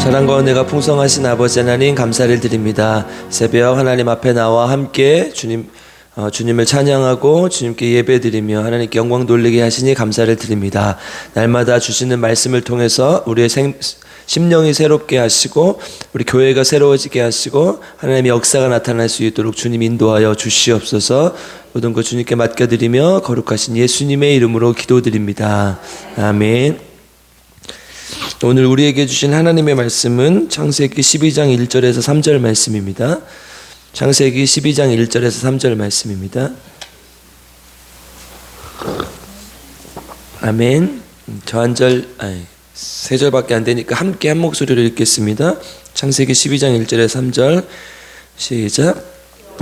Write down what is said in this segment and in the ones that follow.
사랑과 은혜가 풍성하신 아버지 하나님 감사를 드립니다. 새벽 하나님 앞에 나와 함께 주님을 찬양하고 주님께 예배드리며 하나님께 영광 돌리게 하시니 감사를 드립니다. 날마다 주시는 말씀을 통해서 우리의 심령이 새롭게 하시고 우리 교회가 새로워지게 하시고 하나님의 역사가 나타날 수 있도록 주님 인도하여 주시옵소서. 모든 것 주님께 맡겨드리며 거룩하신 예수님의 이름으로 기도드립니다. 아멘. 오늘 우리에게 주신 하나님의 말씀은 창세기 12장 1절에서 3절 말씀입니다. 창세기 12장 1절에서 3절 말씀입니다. 아멘. 저 한 절, 세 절밖에 안 되니까 함께 한 목소리로 읽겠습니다. 창세기 12장 1절에서 3절 시작.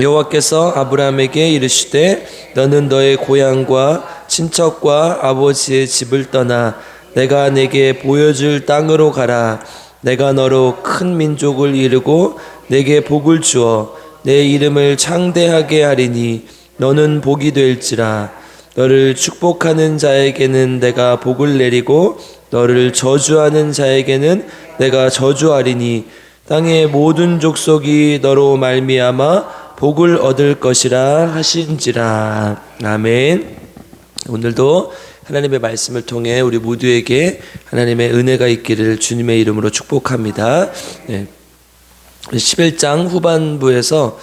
여호와께서 아브라함에게 이르시되 너는 너의 고향과 친척과 아버지의 집을 떠나 내가 내게 보여줄 땅으로 가라. 내가 너로 큰 민족을 이루고 내게 복을 주어 내 이름을 창대하게 하리니 너는 복이 될지라. 너를 축복하는 자에게는 내가 복을 내리고 너를 저주하는 자에게는 내가 저주하리니 땅의 모든 족속이 너로 말미암아 복을 얻을 것이라 하신지라. 아멘. 오늘도 하나님의 말씀을 통해 우리 모두에게 하나님의 은혜가 있기를 주님의 이름으로 축복합니다. 11장 후반부에서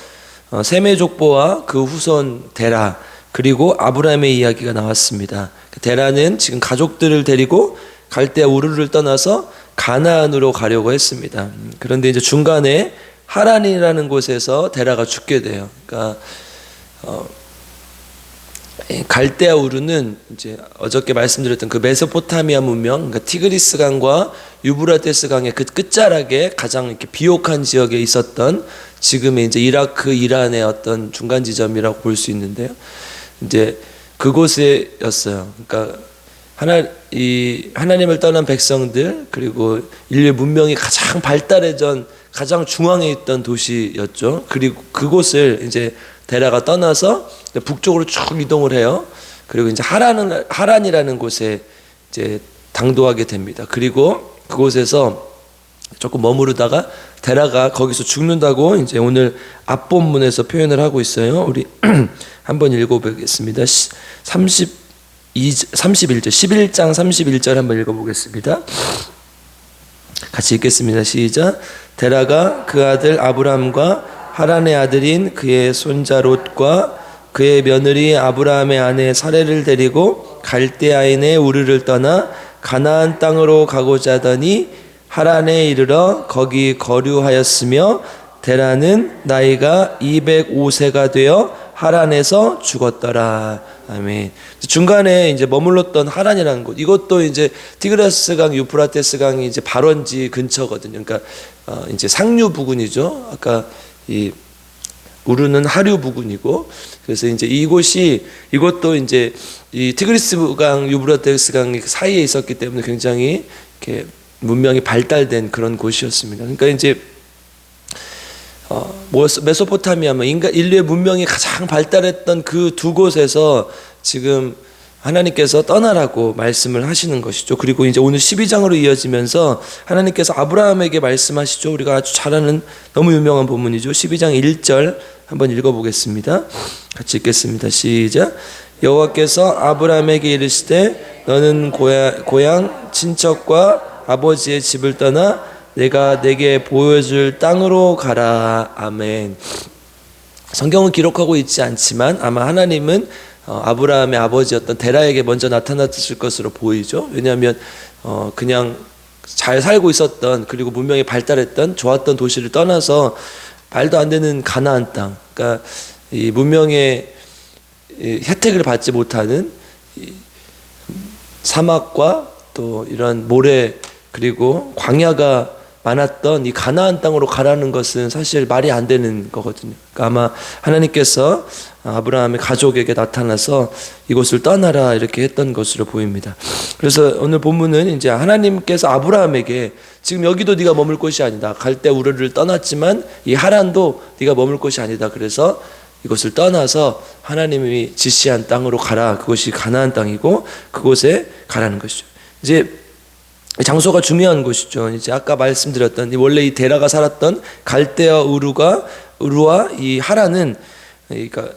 셈의 족보와 그 후손 데라 그리고 아브라함의 이야기가 나왔습니다. 데라는 지금 가족들을 데리고 갈대아 우르를 떠나서 가나안으로 가려고 했습니다. 그런데 이제 중간에 하란이라는 곳에서 데라가 죽게 돼요. 그러니까 갈대아 우르는 이제 어저께 말씀드렸던 그 메소포타미아 문명, 그러니까 티그리스 강과 유브라테스 강의 그 끝자락에 가장 이렇게 비옥한 지역에 있었던 지금의 이제 이라크, 이란의 어떤 중간 지점이라고 볼 수 있는데요. 이제 그곳에였어요. 그러니까 하나님을 떠난 백성들 그리고 인류 문명이 가장 발달해전 가장 중앙에 있던 도시였죠. 그리고 그곳을 이제 데라가 떠나서 북쪽으로 쭉 이동을 해요. 그리고 이제 하란이라는 곳에 이제 당도하게 됩니다. 그리고 그곳에서 조금 머무르다가 데라가 거기서 죽는다고 이제 오늘 앞본문에서 표현을 하고 있어요. 우리 한번 읽어보겠습니다. 31절, 11장 31절 한번 읽어보겠습니다. 같이 읽겠습니다. 시작. 데라가 그 아들 아브람과 하란의 아들인 그의 손자 롯과 그의 며느리 아브라함의 아내 사레를 데리고 갈대아인의 우르를 떠나 가나안 땅으로 가고자 하더니 하란에 이르러 거기 거류하였으며 데라는 나이가 205세가 되어 하란에서 죽었더라. 아멘. 중간에 이제 머물렀던 하란이라는 곳, 이것도 이제 티그라스 강, 유프라테스 강이 이제 발원지 근처거든요. 그러니까 이제 상류 부근이죠. 아까 이 우르는 하류 부근이고, 그래서 이제 이것도 이제 이 티그리스 강, 유브라테스 강 사이에 있었기 때문에 굉장히 이렇게 문명이 발달된 그런 곳이었습니다. 그러니까 이제 메소포타미아, 인류의 문명이 가장 발달했던 그 두 곳에서 지금 하나님께서 떠나라고 말씀을 하시는 것이죠. 그리고 이제 오늘 12장으로 이어지면서 하나님께서 아브라함에게 말씀하시죠. 우리가 아주 잘 아는 너무 유명한 본문이죠. 12장 1절 한번 읽어보겠습니다. 같이 읽겠습니다. 시작. 여호와께서 아브라함에게 이르시되 너는 고향 친척과 아버지의 집을 떠나 내가 내게 보여줄 땅으로 가라. 아멘. 성경은 기록하고 있지 않지만 아마 하나님은 아브라함의 아버지였던 데라에게 먼저 나타났을 것으로 보이죠. 왜냐하면 그냥 잘 살고 있었던, 그리고 문명이 발달했던 좋았던 도시를 떠나서 말도 안 되는 가나안 땅, 그러니까 이 문명의 혜택을 받지 못하는 사막과 또 이런 모래 그리고 광야가 많았던 이 가나안 땅으로 가라는 것은 사실 말이 안 되는 거거든요. 그러니까 아마 하나님께서 아브라함의 가족에게 나타나서 이곳을 떠나라 이렇게 했던 것으로 보입니다. 그래서 오늘 본문은 이제 하나님께서 아브라함에게 지금 여기도 네가 머물 곳이 아니다. 갈대 우르를 떠났지만 이 하란도 네가 머물 곳이 아니다. 그래서 이곳을 떠나서 하나님이 지시한 땅으로 가라. 그것이 가나안 땅이고 그곳에 가라는 것이죠. 이제 장소가 중요한 곳이죠. 이제 아까 말씀드렸던 원래 이 데라가 살았던 갈대아 우루와 이 하란은 그러니까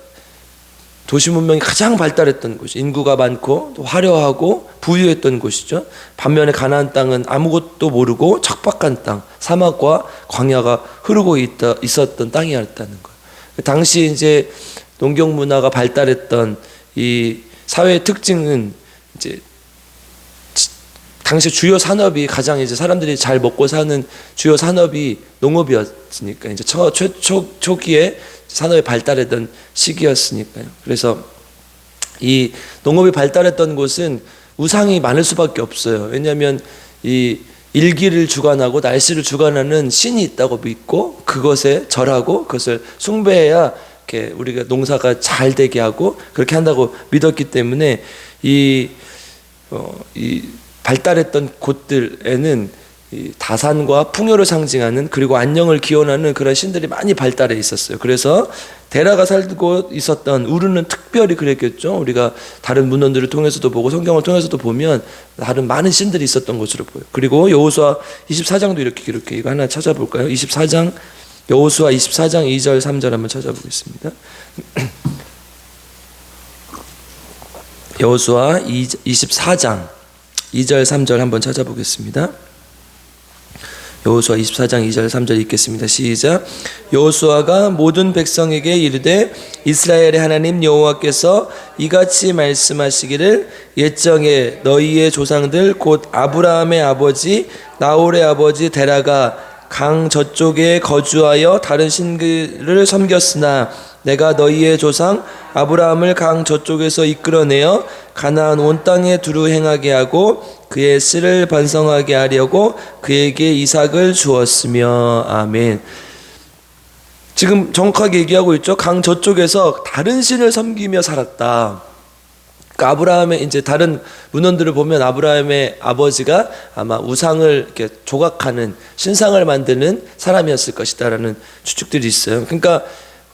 도시 문명이 가장 발달했던 곳이 인구가 많고 또 화려하고 부유했던 곳이죠. 반면에 가나안 땅은 아무것도 모르고 척박한 땅, 사막과 광야가 흐르고 있었던 땅이었다는 거예요. 당시 이제 농경 문화가 발달했던 이 사회의 특징은 이제 당시 주요 산업이 가장 이제 사람들이 잘 먹고 사는 주요 산업이 농업이었으니까 이제 초기에 산업이 발달했던 시기였으니까요. 그래서 이 농업이 발달했던 곳은 우상이 많을 수밖에 없어요. 왜냐하면 이 일기를 주관하고 날씨를 주관하는 신이 있다고 믿고 그것에 절하고 그것을 숭배해야 이렇게 우리가 농사가 잘 되게 하고 그렇게 한다고 믿었기 때문에 이 발달했던 곳들에는 이 다산과 풍요를 상징하는 그리고 안녕을 기원하는 그런 신들이 많이 발달해 있었어요. 그래서 데라가 살고 있었던 우르는 특별히 그랬겠죠. 우리가 다른 문헌들을 통해서도 보고 성경을 통해서도 보면 다른 많은 신들이 있었던 것으로 보여요. 그리고 여호수아 24장도 이렇게 기록해. 이거 하나 찾아볼까요? 24장 여호수아 24장 2절 3절 한번 찾아보겠습니다. 여호수아 24장 2절 3절 한번 찾아보겠습니다. 여호수아 24장 2절 3절 읽겠습니다. 시작. 여호수아가 모든 백성에게 이르되 이스라엘의 하나님 여호와께서 이같이 말씀하시기를 옛적에 너희의 조상들 곧 아브라함의 아버지 나홀의 아버지 데라가 강 저쪽에 거주하여 다른 신들을 섬겼으나 내가 너희의 조상 아브라함을 강 저쪽에서 이끌어내어 가나안 온 땅에 두루 행하게 하고 그의 씨를 번성하게 하려고 그에게 이삭을 주었으며. 아멘. 지금 정확하게 얘기하고 있죠. 강 저쪽에서 다른 신을 섬기며 살았다. 그러니까 아브라함의 이제 다른 문헌들을 보면 아브라함의 아버지가 아마 우상을 이렇게 조각하는 신상을 만드는 사람이었을 것이다라는 추측들이 있어요. 그러니까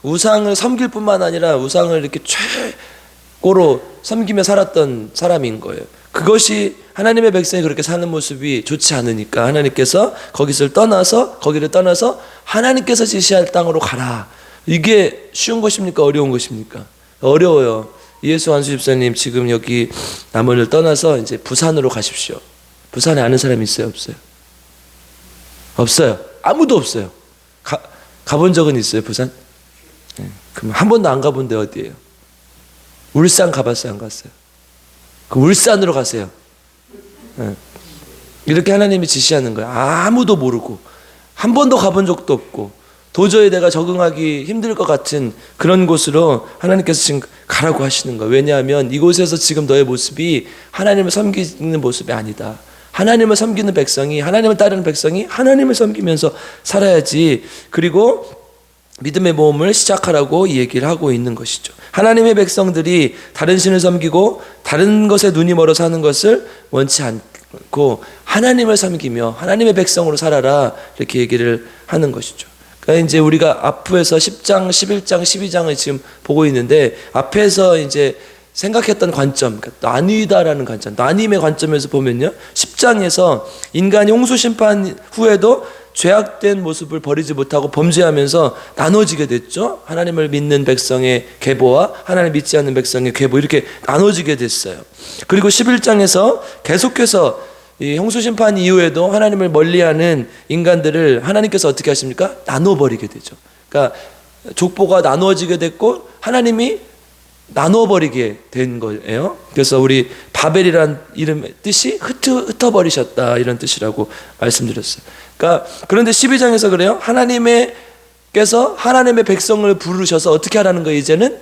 우상을 섬길 뿐만 아니라 우상을 이렇게 최고로 섬기며 살았던 사람인 거예요. 그것이 하나님의 백성이 그렇게 사는 모습이 좋지 않으니까 하나님께서 거기를 떠나서 하나님께서 지시할 땅으로 가라. 이게 쉬운 것입니까? 어려운 것입니까? 어려워요. 이예수 한수 집사님 지금 여기 남원을 떠나서 이제 부산으로 가십시오. 부산에 아는 사람이 있어요? 없어요? 없어요. 아무도 없어요. 가본 적은 있어요? 부산? 네. 그럼 한 번도 안 가본 데 어디예요? 울산 가봤어요? 안 갔어요? 그 울산으로 가세요. 네. 이렇게 하나님이 지시하는 거예요. 아무도 모르고 한 번도 가본 적도 없고 도저히 내가 적응하기 힘들 것 같은 그런 곳으로 하나님께서 지금 가라고 하시는 거예요. 왜냐하면 이곳에서 지금 너의 모습이 하나님을 섬기는 모습이 아니다. 하나님을 섬기는 백성이, 하나님을 따르는 백성이 하나님을 섬기면서 살아야지. 그리고 믿음의 모험을 시작하라고 이 얘기를 하고 있는 것이죠. 하나님의 백성들이 다른 신을 섬기고 다른 것에 눈이 멀어 사는 것을 원치 않고 하나님을 섬기며 하나님의 백성으로 살아라, 이렇게 얘기를 하는 것이죠. 그러니까 이제 우리가 앞에서 10장, 11장, 12장을 지금 보고 있는데 앞에서 이제 생각했던 관점, 그러니까 나뉘다라는 관점, 나님의 관점에서 보면요, 10장에서 인간이 홍수 심판 후에도 죄악된 모습을 버리지 못하고 범죄하면서 나눠지게 됐죠. 하나님을 믿는 백성의 계보와 하나님을 믿지 않는 백성의 계보, 이렇게 나눠지게 됐어요. 그리고 11장에서 계속해서 이 홍수 심판 이후에도 하나님을 멀리하는 인간들을 하나님께서 어떻게 하십니까? 나눠버리게 되죠. 그러니까 족보가 나누어지게 됐고 하나님이 나눠버리게 된 거예요. 그래서 우리 바벨이란 이름의 뜻이 흩어버리셨다, 이런 뜻이라고 말씀드렸어요. 그러니까 그런데 12장에서 그래요. 하나님께서 하나님의 백성을 부르셔서 어떻게 하라는 거예요? 이제는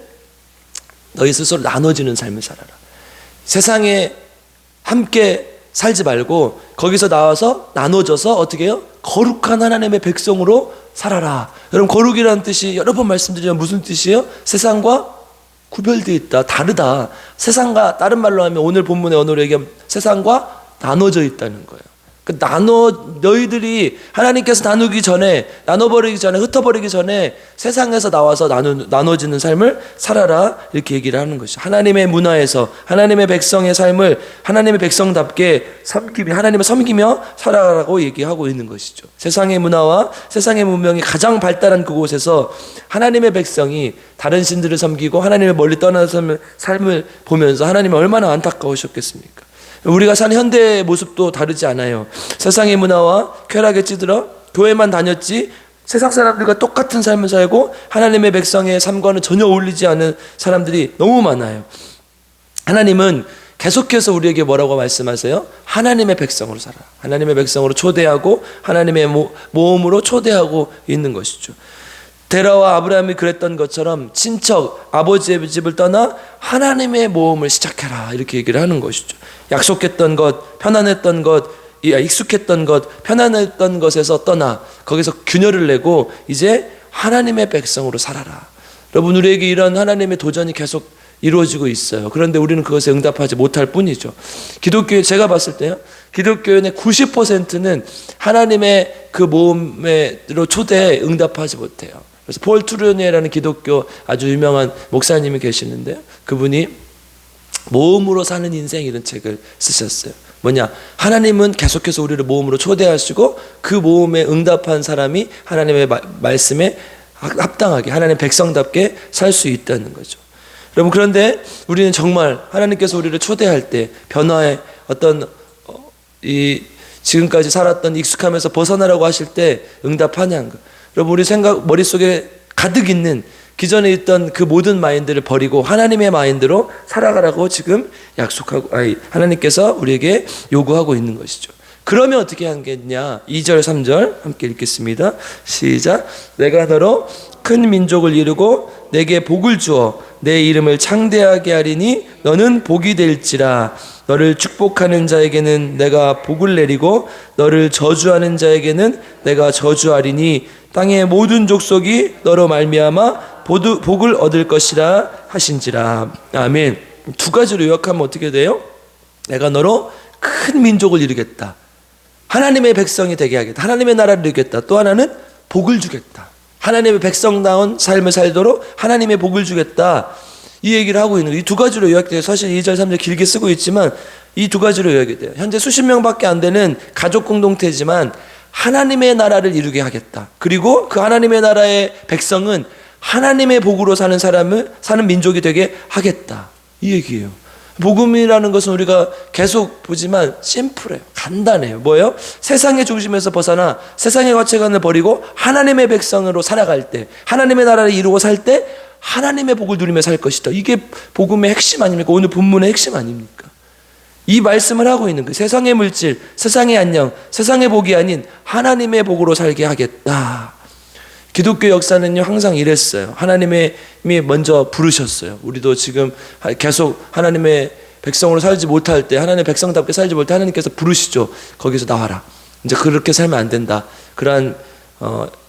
너희 스스로 나눠지는 삶을 살아라. 세상에 함께 살지 말고 거기서 나와서 나눠져서 어떻게 해요? 거룩한 하나님의 백성으로 살아라. 여러분, 거룩이라는 뜻이 여러 번 말씀드리면 무슨 뜻이에요? 세상과 구별되어 있다, 다르다. 세상과, 다른 말로 하면 오늘 본문의 언어로 얘기하면 세상과 나눠져 있다는 거예요. 너희들이 하나님께서 나누기 전에, 나눠버리기 전에, 흩어버리기 전에 세상에서 나와서 나눠지는 삶을 살아라, 이렇게 얘기를 하는 것이죠. 하나님의 문화에서 하나님의 백성의 삶을 하나님의 백성답게 하나님을 섬기며 살아가라고 얘기하고 있는 것이죠. 세상의 문화와 세상의 문명이 가장 발달한 그곳에서 하나님의 백성이 다른 신들을 섬기고 하나님을 멀리 떠나서 삶을 보면서 하나님이 얼마나 안타까우셨겠습니까? 우리가 사는 현대의 모습도 다르지 않아요. 세상의 문화와 쾌락에 찌들어 교회만 다녔지 세상 사람들과 똑같은 삶을 살고 하나님의 백성의 삶과는 전혀 어울리지 않은 사람들이 너무 많아요. 하나님은 계속해서 우리에게 뭐라고 말씀하세요? 하나님의 백성으로 살아. 하나님의 백성으로 초대하고 하나님의 모험으로 초대하고 있는 것이죠. 데라와 아브라함이 그랬던 것처럼 친척, 아버지의 집을 떠나 하나님의 모험을 시작해라, 이렇게 얘기를 하는 것이죠. 약속했던 것, 편안했던 것, 익숙했던 것, 편안했던 것에서 떠나 거기서 균열을 내고 이제 하나님의 백성으로 살아라. 여러분, 우리에게 이런 하나님의 도전이 계속 이루어지고 있어요. 그런데 우리는 그것에 응답하지 못할 뿐이죠. 기독교에, 제가 봤을 때요, 기독교인의 90%는 하나님의 그 모험으로 초대에 응답하지 못해요. 그래서 폴 투르니에라는 기독교 아주 유명한 목사님이 계시는데, 그분이 모험으로 사는 인생, 이런 책을 쓰셨어요. 뭐냐, 하나님은 계속해서 우리를 모험으로 초대하시고 그 모험에 응답한 사람이 하나님의 말씀에 합당하게 하나님의 백성답게 살 수 있다는 거죠. 여러분, 그런데 우리는 정말 하나님께서 우리를 초대할 때 변화의 어떤 지금까지 살았던 익숙함에서 벗어나라고 하실 때 응답하냐는 거. 여러분, 우리 머릿속에 가득 있는 기존에 있던 그 모든 마인드를 버리고 하나님의 마인드로 살아가라고 지금 하나님께서 우리에게 요구하고 있는 것이죠. 그러면 어떻게 하겠냐? 2절 3절 함께 읽겠습니다. 시작. 내가 너로 큰 민족을 이루고 내게 복을 주어 내 이름을 창대하게 하리니 너는 복이 될지라. 너를 축복하는 자에게는 내가 복을 내리고 너를 저주하는 자에게는 내가 저주하리니 땅의 모든 족속이 너로 말미암아 복을 얻을 것이라 하신지라. 아멘. 두 가지로 요약하면 어떻게 돼요? 내가 너로 큰 민족을 이루겠다. 하나님의 백성이 되게 하겠다. 하나님의 나라를 이루겠다. 또 하나는 복을 주겠다. 하나님의 백성다운 삶을 살도록 하나님의 복을 주겠다. 이 얘기를 하고 있는 거예요. 이 두 가지로 요약돼요. 사실 2절 3절 길게 쓰고 있지만 이 두 가지로 요약이 돼요. 현재 수십 명밖에 안 되는 가족 공동체지만 하나님의 나라를 이루게 하겠다. 그리고 그 하나님의 나라의 백성은 하나님의 복으로 사는 민족이 되게 하겠다. 이 얘기예요. 복음이라는 것은 우리가 계속 보지만 심플해요. 간단해요. 뭐예요? 세상의 중심에서 벗어나 세상의 가치관을 버리고 하나님의 백성으로 살아갈 때, 하나님의 나라를 이루고 살 때 하나님의 복을 누리며 살 것이다. 이게 복음의 핵심 아닙니까? 오늘 본문의 핵심 아닙니까? 이 말씀을 하고 있는 거예요. 세상의 물질, 세상의 안녕, 세상의 복이 아닌 하나님의 복으로 살게 하겠다. 기독교 역사는요, 항상 이랬어요. 하나님이 먼저 부르셨어요. 우리도 지금 계속 하나님의 백성으로 살지 못할 때, 하나님의 백성답게 살지 못할 때 하나님께서 부르시죠. 거기서 나와라. 이제 그렇게 살면 안 된다. 그러한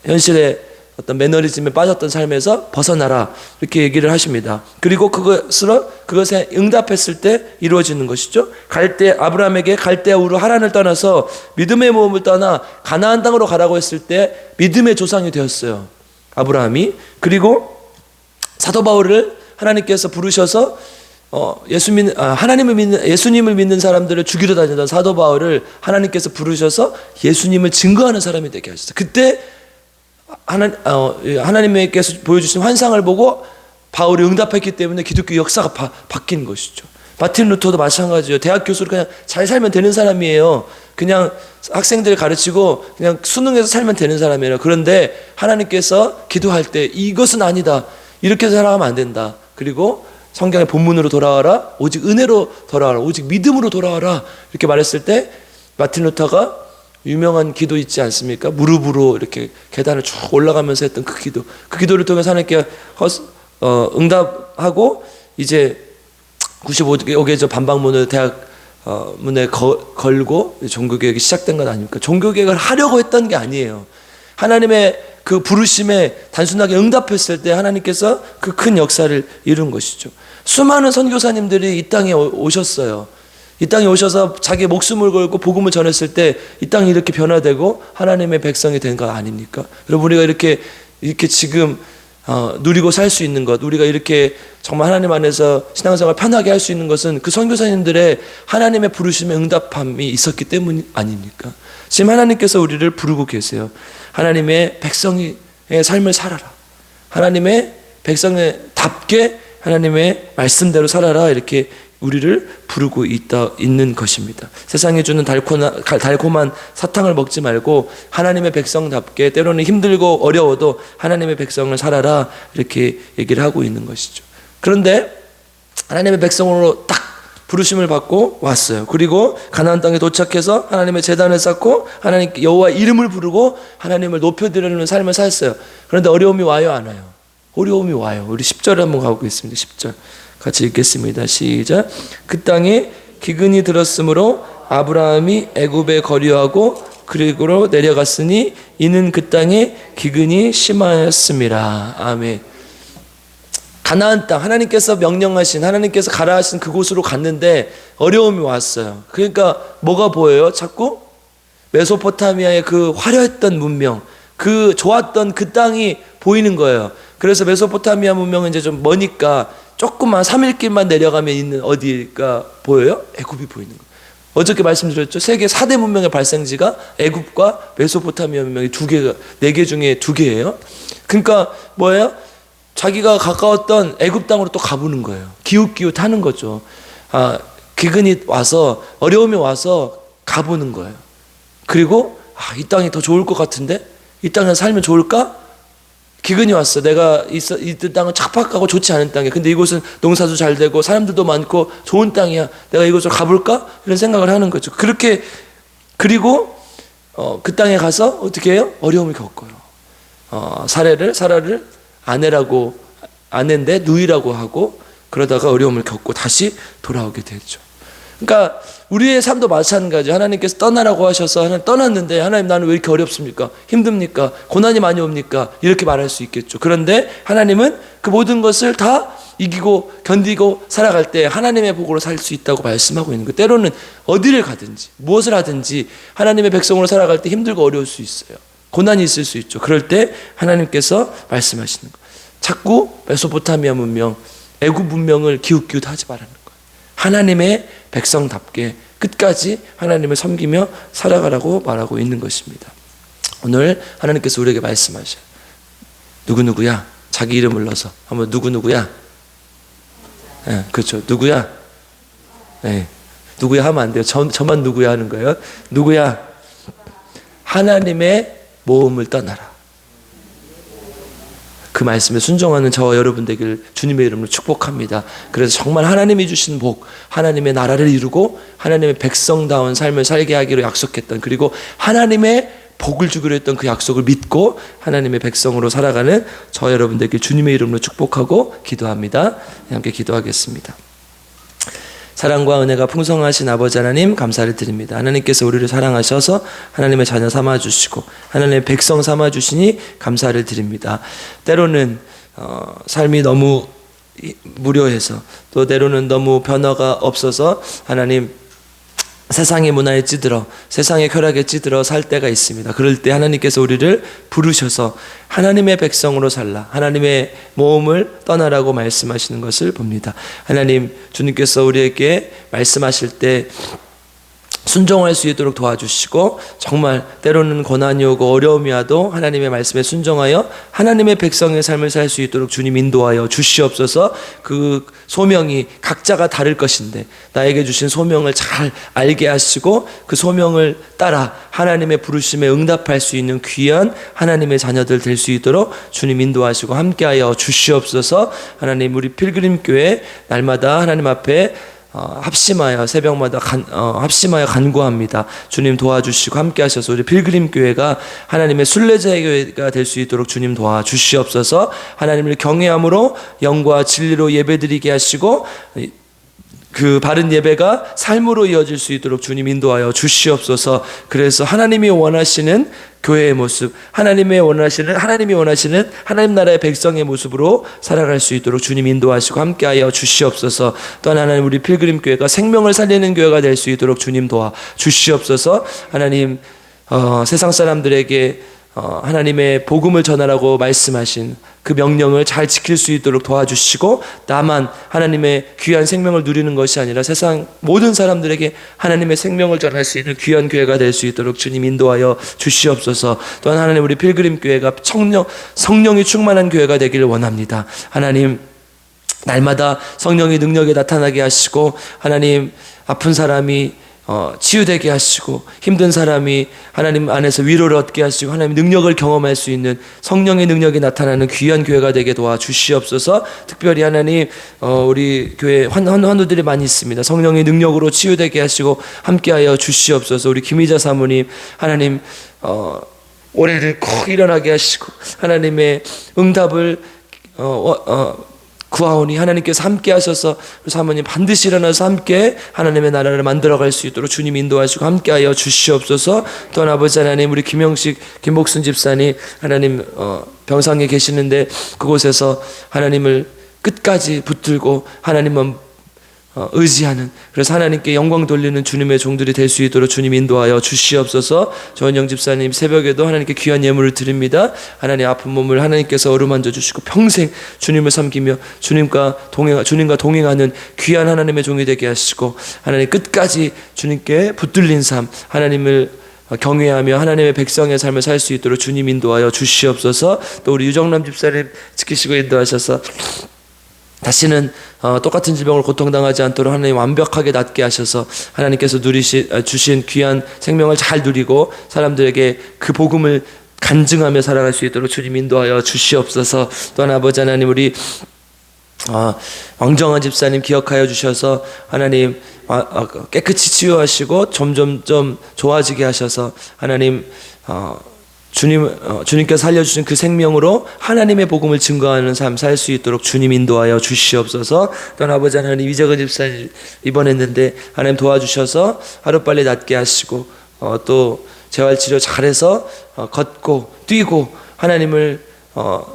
현실의 어떤 매너리즘에 빠졌던 삶에서 벗어나라, 이렇게 얘기를 하십니다. 그리고 그것에 응답했을 때 이루어지는 것이죠. 아브라함에게 갈대아 우르 하란을 떠나서 믿음의 모험을 떠나 가나안 땅으로 가라고 했을 때 믿음의 조상이 되었어요, 아브라함이. 그리고 사도 바울을 하나님께서 부르셔서 예수님을 믿는 사람들을 죽이러 다니던 사도 바울을 하나님께서 부르셔서 예수님을 증거하는 사람이 되게 하셨어요. 그때 하나님께서 보여주신 환상을 보고 바울이 응답했기 때문에 기독교 역사가 바뀐 것이죠. 마틴 루터도 마찬가지예요. 대학 교수로 그냥 잘 살면 되는 사람이에요. 그냥 학생들 가르치고 그냥 수능에서 살면 되는 사람이에요. 그런데 하나님께서 기도할 때 이것은 아니다, 이렇게 살아가면 안 된다. 그리고 성경의 본문으로 돌아와라, 오직 은혜로 돌아와라, 오직 믿음으로 돌아와라, 이렇게 말했을 때 마틴 루터가 유명한 기도 있지 않습니까? 무릎으로 이렇게 계단을 쭉 올라가면서 했던 그 기도를 통해서 하나님께 응답하고 이제 95개 저 반박문을 대학 문에 걸고 종교개혁이 시작된 건 아닙니까? 종교개혁을 하려고 했던 게 아니에요. 하나님의 그 부르심에 단순하게 응답했을 때 하나님께서 그 큰 역사를 이룬 것이죠. 수많은 선교사님들이 이 땅에 오셨어요. 이 땅에 오셔서 자기의 목숨을 걸고 복음을 전했을 때 이 땅이 이렇게 변화되고 하나님의 백성이 된 거 아닙니까? 여러분, 우리가 이렇게 지금 누리고 살 수 있는 것, 우리가 이렇게 정말 하나님 안에서 신앙생활 편하게 할 수 있는 것은 그 선교사님들의 하나님의 부르심에 응답함이 있었기 때문 아닙니까? 지금 하나님께서 우리를 부르고 계세요. 하나님의 백성의 삶을 살아라. 하나님의 백성의 답게 하나님의 말씀대로 살아라. 이렇게 우리를 부르고 있는 것입니다. 세상에 주는 달콤한 사탕을 먹지 말고 하나님의 백성답게 때로는 힘들고 어려워도 하나님의 백성을 살아라. 이렇게 얘기를 하고 있는 것이죠. 그런데 하나님의 백성으로 딱 부르심을 받고 왔어요. 그리고 가나안 땅에 도착해서 하나님의 제단을 쌓고 하나님 여호와 이름을 부르고 하나님을 높여드리는 삶을 살았어요. 그런데 어려움이 와요, 안 와요? 어려움이 와요. 우리 10절 한번 가고 있습니다. 10절 같이 읽겠습니다. 시작. 그 땅에 기근이 들었으므로 아브라함이 애굽에 거류하고 그리고로 내려갔으니 이는 그 땅에 기근이 심하였음이라. 아멘. 가나안 땅, 하나님께서 명령하신, 하나님께서 가라 하신 그곳으로 갔는데 어려움이 왔어요. 그러니까 뭐가 보여요? 자꾸 메소포타미아의 그 화려했던 문명, 그 좋았던 그 땅이 보이는 거예요. 그래서 메소포타미아 문명은 이제 좀 머니까 조금만 3일 길만 내려가면 있는 어디가 보여요? 애굽이 보이는 거예요. 어저께 말씀드렸죠. 세계 4대 문명의 발생지가 애굽과 메소포타미아 문명이 4개 중에 2개예요. 그러니까 뭐예요? 자기가 가까웠던 애굽 땅으로 또 가보는 거예요. 기웃기웃하는 거죠. 기근이 와서, 어려움이 와서 가보는 거예요. 그리고 이 땅이 더 좋을 것 같은데? 이 땅에 살면 좋을까? 기근이 왔어. 내가 이 땅은 척박하고 좋지 않은 땅이야. 근데 이곳은 농사도 잘 되고 사람들도 많고 좋은 땅이야. 내가 이곳으로 가볼까? 이런 생각을 하는 거죠. 그렇게, 그리고 그 땅에 가서 어떻게 해요? 어려움을 겪어요. 사라를 아내인데 누이라고 하고 그러다가 어려움을 겪고 다시 돌아오게 되죠. 그러니까 우리의 삶도 마찬가지. 하나님께서 떠나라고 하셔서 하나님 떠났는데, 하나님 나는 왜 이렇게 어렵습니까? 힘듭니까? 고난이 많이 옵니까? 이렇게 말할 수 있겠죠. 그런데 하나님은 그 모든 것을 다 이기고 견디고 살아갈 때 하나님의 복으로 살 수 있다고 말씀하고 있는 거예요. 때로는 어디를 가든지 무엇을 하든지 하나님의 백성으로 살아갈 때 힘들고 어려울 수 있어요. 고난이 있을 수 있죠. 그럴 때 하나님께서 말씀하시는 거예요. 자꾸 메소포타미아 문명, 애굽 문명을 기웃기웃하지 말라는 거예요. 하나님의 백성답게 끝까지 하나님을 섬기며 살아가라고 말하고 있는 것입니다. 오늘 하나님께서 우리에게 말씀하셔요. 누구누구야? 자기 이름 불러서 한번 누구누구야? 네, 그렇죠. 누구야? 네, 누구야 하면 안 돼요. 저만 누구야 하는 거예요. 누구야? 하나님의 모험을 떠나라. 그 말씀에 순종하는 저와 여러분 되길 주님의 이름으로 축복합니다. 그래서 정말 하나님이 주신 복, 하나님의 나라를 이루고 하나님의 백성다운 삶을 살게 하기로 약속했던, 그리고 하나님의 복을 주기로 했던 그 약속을 믿고 하나님의 백성으로 살아가는 저와 여러분 되길 주님의 이름으로 축복하고 기도합니다. 함께 기도하겠습니다. 사랑과 은혜가 풍성하신 아버지 하나님 감사를 드립니다. 하나님께서 우리를 사랑하셔서 하나님의 자녀 삼아주시고 하나님의 백성 삼아주시니 감사를 드립니다. 때로는 삶이 너무 무료해서, 또 때로는 너무 변화가 없어서 하나님 세상의 문화에 찌들어, 세상의 쾌락에 찌들어 살 때가 있습니다. 그럴 때 하나님께서 우리를 부르셔서 하나님의 백성으로 살라, 하나님의 모험을 떠나라고 말씀하시는 것을 봅니다. 하나님, 주님께서 우리에게 말씀하실 때 순종할 수 있도록 도와주시고, 정말 때로는 고난이 오고 어려움이 와도 하나님의 말씀에 순종하여 하나님의 백성의 삶을 살 수 있도록 주님 인도하여 주시옵소서. 그 소명이 각자가 다를 것인데 나에게 주신 소명을 잘 알게 하시고 그 소명을 따라 하나님의 부르심에 응답할 수 있는 귀한 하나님의 자녀들 될 수 있도록 주님 인도하시고 함께하여 주시옵소서. 하나님, 우리 필그림교회 날마다 하나님 앞에 합심하여 새벽마다 합심하여 간구합니다. 주님 도와주시고 함께 하셔서 우리 필그림 교회가 하나님의 순례자의 교회가 될 수 있도록 주님 도와주시옵소서. 하나님을 경외함으로 영과 진리로 예배드리게 하시고 그 바른 예배가 삶으로 이어질 수 있도록 주님 인도하여 주시옵소서. 그래서 하나님이 원하시는 교회의 모습, 하나님이 원하시는 하나님 나라의 백성의 모습으로 살아갈 수 있도록 주님 인도하시고 함께하여 주시옵소서. 또한 하나님 우리 필그림 교회가 생명을 살리는 교회가 될 수 있도록 주님 도와 주시옵소서. 하나님 세상 사람들에게 하나님의 복음을 전하라고 말씀하신 그 명령을 잘 지킬 수 있도록 도와주시고, 나만 하나님의 귀한 생명을 누리는 것이 아니라 세상 모든 사람들에게 하나님의 생명을 전할 수 있는 귀한 교회가 될 수 있도록 주님 인도하여 주시옵소서. 또한 하나님 우리 필그림 교회가 성령이 충만한 교회가 되기를 원합니다. 하나님 날마다 성령의 능력이 나타나게 하시고, 하나님 아픈 사람이 치유되게 하시고, 힘든 사람이 하나님 안에서 위로를 얻게 하시고, 하나님 능력을 경험할 수 있는 성령의 능력이 나타나는 귀한 교회가 되게 도와주시옵소서. 특별히 하나님 우리 교회 환우들이 많이 있습니다. 성령의 능력으로 치유되게 하시고 함께하여 주시옵소서. 우리 김희자 사모님 하나님 올해를 꼭 일어나게 하시고, 하나님의 응답을 구하오니 하나님께서 함께 하셔서 사모님 반드시 일어나서 함께 하나님의 나라를 만들어갈 수 있도록 주님 인도하시고 함께하여 주시옵소서. 또한 아버지 하나님 우리 김복순 집사님 하나님 병상에 계시는데 그곳에서 하나님을 끝까지 붙들고 하나님만 의지하는, 그래서 하나님께 영광 돌리는 주님의 종들이 될 수 있도록 주님 인도하여 주시옵소서. 조은영 집사님 새벽에도 하나님께 귀한 예물을 드립니다. 하나님 아픈 몸을 하나님께서 어루만져 주시고 평생 주님을 섬기며 주님과 동행하는 귀한 하나님의 종이 되게 하시고, 하나님 끝까지 주님께 붙들린 삶, 하나님을 경외하며 하나님의 백성의 삶을 살 수 있도록 주님 인도하여 주시옵소서. 또 우리 유정남 집사님 지키시고 인도하셔서 다시는 똑같은 질병으로 고통당하지 않도록 하나님 완벽하게 낫게 하셔서 하나님께서 주신 귀한 생명을 잘 누리고 사람들에게 그 복음을 간증하며 살아갈 수 있도록 주님 인도하여 주시옵소서. 또한 아버지 하나님 우리 왕정한 집사님 기억하여 주셔서 하나님 깨끗이 치유하시고 점점점 좋아지게 하셔서 하나님 주님께서 살려주신 그 생명으로 하나님의 복음을 증거하는 삶 살 수 있도록 주님 인도하여 주시옵소서. 또한 아버지 하나님 이재근 집사님 입원했는데 하나님 도와주셔서 하루빨리 낫게 하시고 또 재활치료 잘해서 걷고 뛰고 하나님을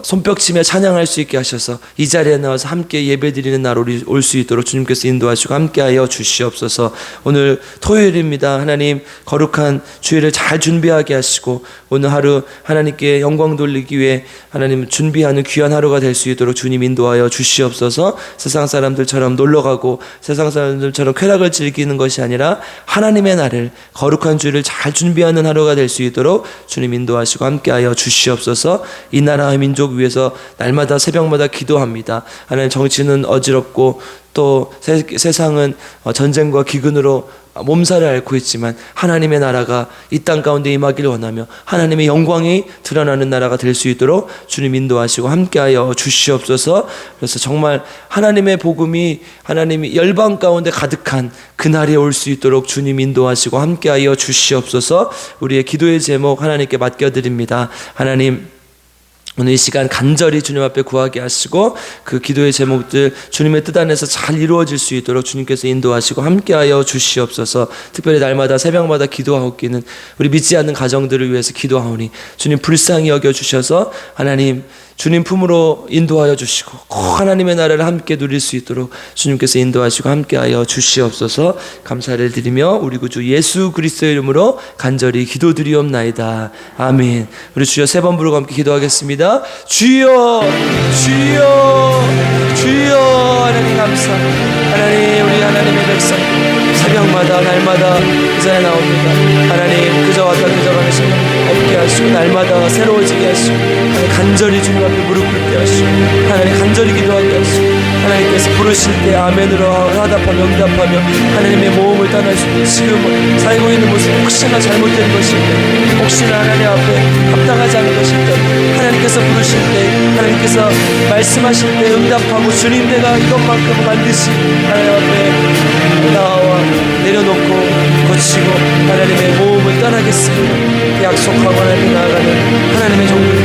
손뼉치며 찬양할 수 있게 하셔서 이 자리에 나와서 함께 예배드리는 날 올 수 있도록 주님께서 인도하시고 함께하여 주시옵소서. 오늘 토요일입니다. 하나님 거룩한 주일을 잘 준비하게 하시고 오늘 하루 하나님께 영광 돌리기 위해 하나님 준비하는 귀한 하루가 될 수 있도록 주님 인도하여 주시옵소서. 세상 사람들처럼 놀러가고 세상 사람들처럼 쾌락을 즐기는 것이 아니라 하나님의 날을 거룩한 주일을 잘 준비하는 하루가 될 수 있도록 주님 인도하시고 함께하여 주시옵소서. 이 나라 민족 위해서 날마다 새벽마다 기도합니다. 하나님 정치는 어지럽고 또 세상은 전쟁과 기근으로 몸살을 앓고 있지만 하나님의 나라가 이 땅 가운데 임하기를 원하며 하나님의 영광이 드러나는 나라가 될 수 있도록 주님 인도하시고 함께하여 주시옵소서. 그래서 정말 하나님의 복음이 하나님이 열방 가운데 가득한 그날이 올 수 있도록 주님 인도하시고 함께하여 주시옵소서. 우리의 기도의 제목 하나님께 맡겨드립니다. 하나님 오늘 이 시간 간절히 주님 앞에 구하게 하시고 그 기도의 제목들 주님의 뜻 안에서 잘 이루어질 수 있도록 주님께서 인도하시고 함께하여 주시옵소서. 특별히 날마다 새벽마다 기도하옵기는 우리 믿지 않는 가정들을 위해서 기도하오니 주님 불쌍히 여겨주셔서 하나님 주님 품으로 인도하여 주시고 꼭 하나님의 나라를 함께 누릴 수 있도록 주님께서 인도하시고 함께하여 주시옵소서. 감사를 드리며 우리 구주 예수 그리스도의 이름으로 간절히 기도드리옵나이다. 아멘. 우리 주여 세 번 부르고 함께 기도하겠습니다. 주여 주여 주여. 하나님 감사. 하나님 우리 하나님의 백성 새벽마다 날마다 그 자리에 나옵니다. 하나님 그저 왔다 그저 가는 시간 없게 하시고 날마다 새로워지게 하시고 하나님 간절히 주님 앞에 무릎 꿇게 하시고 하나님 간절히 기도하게 하시고 하나님께서 부르실 때 아멘으로 화답하며 응답하며 하나님의 모험을 떠날 수 있는 지금 살고 있는 모습 혹시나 잘못된 것일 때 혹시나 하나님 앞에 합당하지 않은 것일 때 하나님께서 부르실 때 하나님께서 말씀하실 때 응답하고 주님 내가 이것만큼 반드시 하나님 앞에 나와 내려놓고 고치고 하나님의 모험을 떠나겠습니다. 약속하고 하나님 나아가는 하나님의 종들